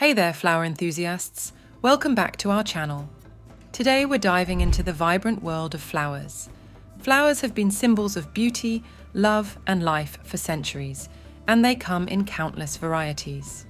Hey there, flower enthusiasts. Welcome back to our channel. Today we're diving into the vibrant world of flowers. Flowers have been symbols of beauty, love, and life for centuries, and they come in countless varieties.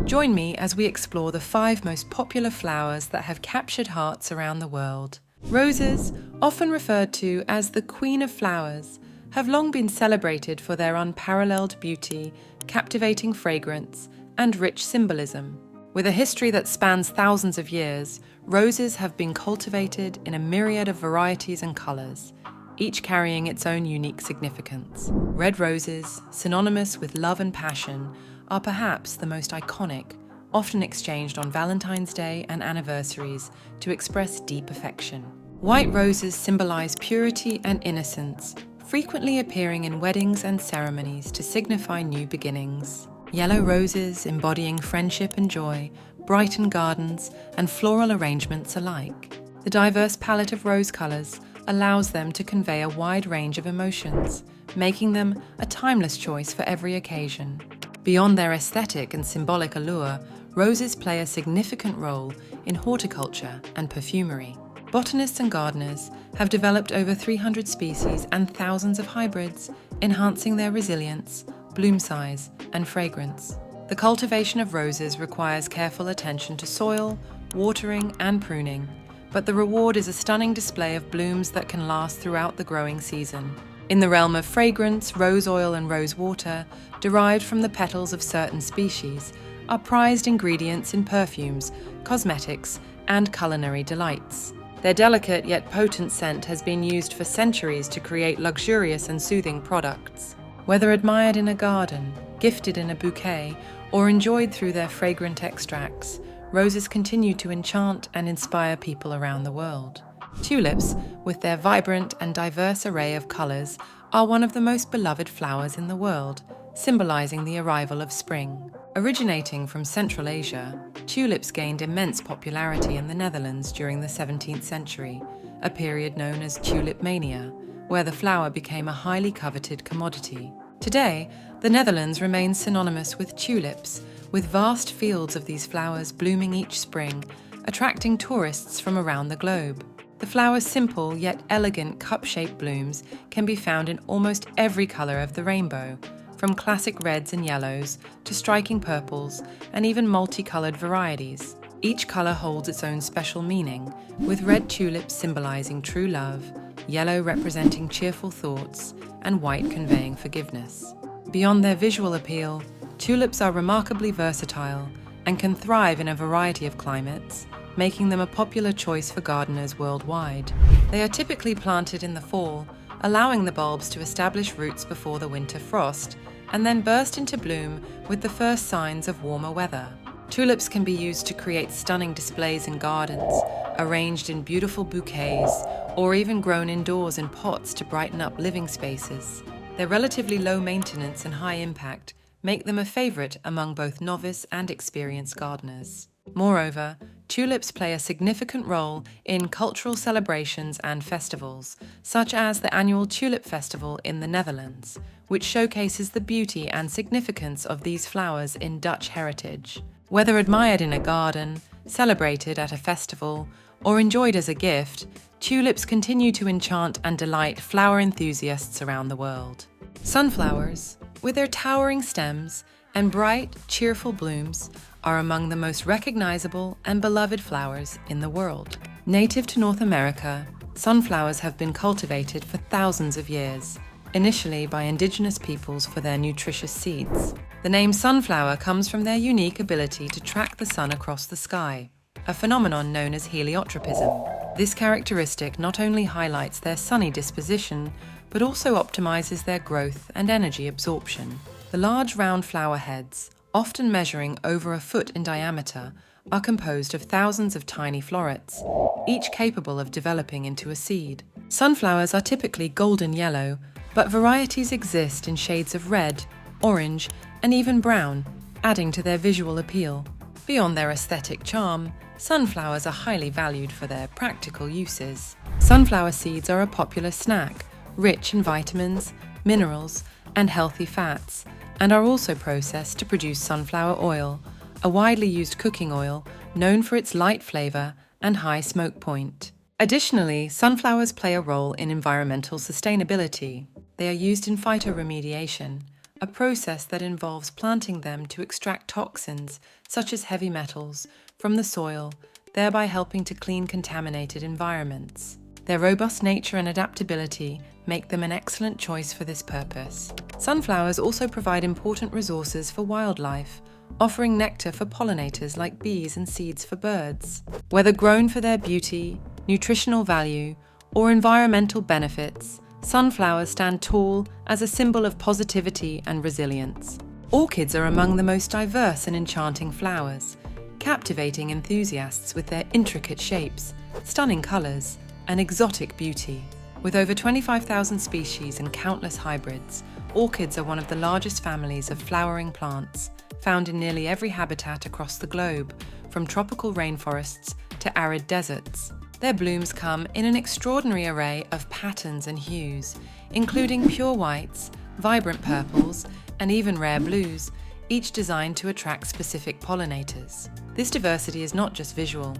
Join me as we explore the 5 most popular flowers that have captured hearts around the world. Roses, often referred to as the Queen of Flowers, have long been celebrated for their unparalleled beauty, captivating fragrance, and rich symbolism. With a history that spans thousands of years, roses have been cultivated in a myriad of varieties and colours, each carrying its own unique significance. Red roses, synonymous with love and passion, are perhaps the most iconic, often exchanged on Valentine's Day and anniversaries to express deep affection. White roses symbolise purity and innocence, frequently appearing in weddings and ceremonies to signify new beginnings. Yellow roses, embodying friendship and joy, brighten gardens and floral arrangements alike. The diverse palette of rose colours allows them to convey a wide range of emotions, making them a timeless choice for every occasion. Beyond their aesthetic and symbolic allure, roses play a significant role in horticulture and perfumery. Botanists and gardeners have developed over 300 species and thousands of hybrids, enhancing their resilience, bloom size, and fragrance. The cultivation of roses requires careful attention to soil, watering, and pruning, but the reward is a stunning display of blooms that can last throughout the growing season. In the realm of fragrance, rose oil and rose water, derived from the petals of certain species, are prized ingredients in perfumes, cosmetics, and culinary delights. Their delicate yet potent scent has been used for centuries to create luxurious and soothing products. Whether admired in a garden, gifted in a bouquet, or enjoyed through their fragrant extracts, roses continue to enchant and inspire people around the world. Tulips, with their vibrant and diverse array of colours, are one of the most beloved flowers in the world, symbolising the arrival of spring. Originating from Central Asia, tulips gained immense popularity in the Netherlands during the 17th century, a period known as tulip mania, where the flower became a highly coveted commodity. Today, the Netherlands remains synonymous with tulips, with vast fields of these flowers blooming each spring, attracting tourists from around the globe. The flower's simple yet elegant cup-shaped blooms can be found in almost every colour of the rainbow, from classic reds and yellows to striking purples and even multicoloured varieties. Each colour holds its own special meaning, with red tulips symbolising true love, yellow representing cheerful thoughts, and white conveying forgiveness. Beyond their visual appeal, tulips are remarkably versatile and can thrive in a variety of climates, making them a popular choice for gardeners worldwide. They are typically planted in the fall, allowing the bulbs to establish roots before the winter frost, and then burst into bloom with the first signs of warmer weather. Tulips can be used to create stunning displays in gardens, arranged in beautiful bouquets, or even grown indoors in pots to brighten up living spaces. Their relatively low maintenance and high impact make them a favourite among both novice and experienced gardeners. Moreover, tulips play a significant role in cultural celebrations and festivals, such as the annual Tulip Festival in the Netherlands, which showcases the beauty and significance of these flowers in Dutch heritage. Whether admired in a garden, celebrated at a festival, or enjoyed as a gift, tulips continue to enchant and delight flower enthusiasts around the world. Sunflowers, with their towering stems and bright, cheerful blooms, are among the most recognizable and beloved flowers in the world. Native to North America, sunflowers have been cultivated for thousands of years, initially by indigenous peoples for their nutritious seeds. The name sunflower comes from their unique ability to track the sun across the sky, a phenomenon known as heliotropism. This characteristic not only highlights their sunny disposition, but also optimizes their growth and energy absorption. The large round flower heads, often measuring over a foot in diameter, are composed of thousands of tiny florets, each capable of developing into a seed. Sunflowers are typically golden yellow, but varieties exist in shades of red, orange, and even brown, adding to their visual appeal. Beyond their aesthetic charm, sunflowers are highly valued for their practical uses. Sunflower seeds are a popular snack, rich in vitamins, minerals, and healthy fats, and are also processed to produce sunflower oil, a widely used cooking oil known for its light flavor and high smoke point. Additionally, sunflowers play a role in environmental sustainability. They are used in phytoremediation, a process that involves planting them to extract toxins, such as heavy metals, from the soil, thereby helping to clean contaminated environments. Their robust nature and adaptability make them an excellent choice for this purpose. Sunflowers also provide important resources for wildlife, offering nectar for pollinators like bees and seeds for birds. Whether grown for their beauty, nutritional value, or environmental benefits, sunflowers stand tall as a symbol of positivity and resilience. Orchids are among the most diverse and enchanting flowers, captivating enthusiasts with their intricate shapes, stunning colors, and exotic beauty. With over 25,000 species and countless hybrids, orchids are one of the largest families of flowering plants, found in nearly every habitat across the globe, from tropical rainforests to arid deserts. Their blooms come in an extraordinary array of patterns and hues, including pure whites, vibrant purples, and even rare blues, each designed to attract specific pollinators. This diversity is not just visual.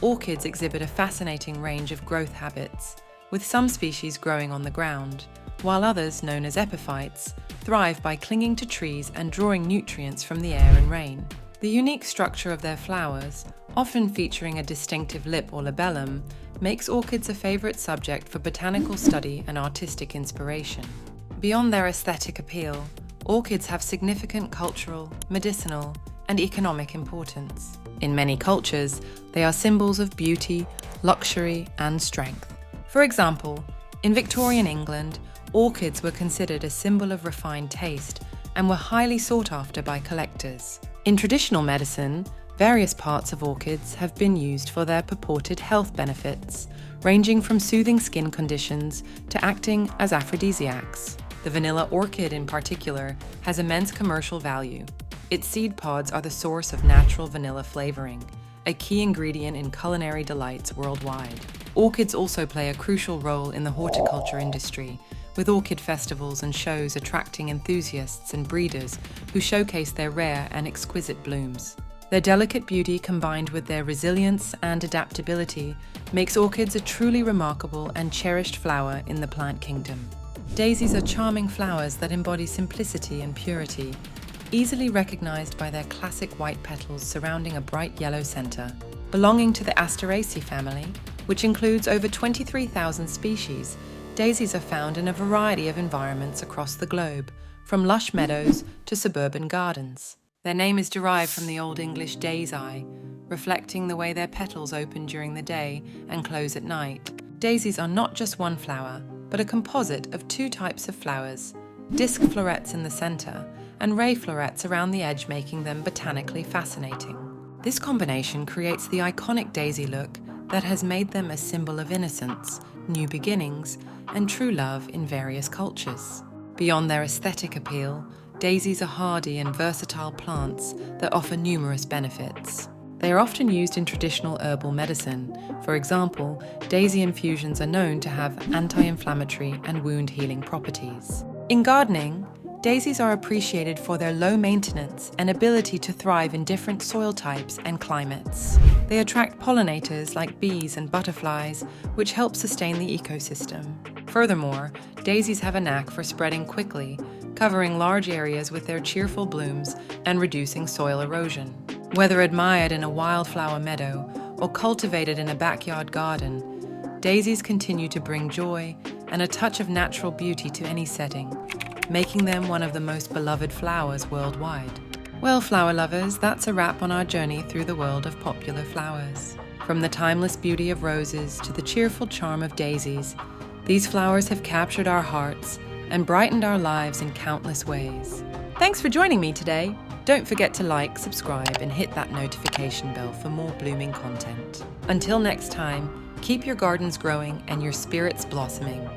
Orchids exhibit a fascinating range of growth habits, with some species growing on the ground, while others, known as epiphytes, thrive by clinging to trees and drawing nutrients from the air and rain. The unique structure of their flowers, often featuring a distinctive lip or labellum, makes orchids a favorite subject for botanical study and artistic inspiration. Beyond their aesthetic appeal, orchids have significant cultural, medicinal, and economic importance. In many cultures, they are symbols of beauty, luxury, and strength. For example, in Victorian England, orchids were considered a symbol of refined taste and were highly sought after by collectors. In traditional medicine, various parts of orchids have been used for their purported health benefits, ranging from soothing skin conditions to acting as aphrodisiacs. The vanilla orchid in particular has immense commercial value. Its seed pods are the source of natural vanilla flavoring, a key ingredient in culinary delights worldwide. Orchids also play a crucial role in the horticulture industry, with orchid festivals and shows attracting enthusiasts and breeders who showcase their rare and exquisite blooms. Their delicate beauty combined with their resilience and adaptability makes orchids a truly remarkable and cherished flower in the plant kingdom. Daisies are charming flowers that embody simplicity and purity, easily recognized by their classic white petals surrounding a bright yellow center. Belonging to the Asteraceae family, which includes over 23,000 species, daisies are found in a variety of environments across the globe, from lush meadows to suburban gardens. Their name is derived from the Old English day's eye, reflecting the way their petals open during the day and close at night. Daisies are not just one flower, but a composite of two types of flowers, disc florets in the center and ray florets around the edge, making them botanically fascinating. This combination creates the iconic daisy look that has made them a symbol of innocence, new beginnings, and true love in various cultures. Beyond their aesthetic appeal, daisies are hardy and versatile plants that offer numerous benefits. They are often used in traditional herbal medicine. For example, daisy infusions are known to have anti-inflammatory and wound-healing properties. In gardening, daisies are appreciated for their low maintenance and ability to thrive in different soil types and climates. They attract pollinators like bees and butterflies, which help sustain the ecosystem. Furthermore, daisies have a knack for spreading quickly, covering large areas with their cheerful blooms and reducing soil erosion. Whether admired in a wildflower meadow or cultivated in a backyard garden, daisies continue to bring joy and a touch of natural beauty to any setting, making them one of the most beloved flowers worldwide. Well, flower lovers, that's a wrap on our journey through the world of popular flowers. From the timeless beauty of roses to the cheerful charm of daisies, these flowers have captured our hearts and brightened our lives in countless ways. Thanks for joining me today. Don't forget to like, subscribe, and hit that notification bell for more blooming content. Until next time, keep your gardens growing and your spirits blossoming.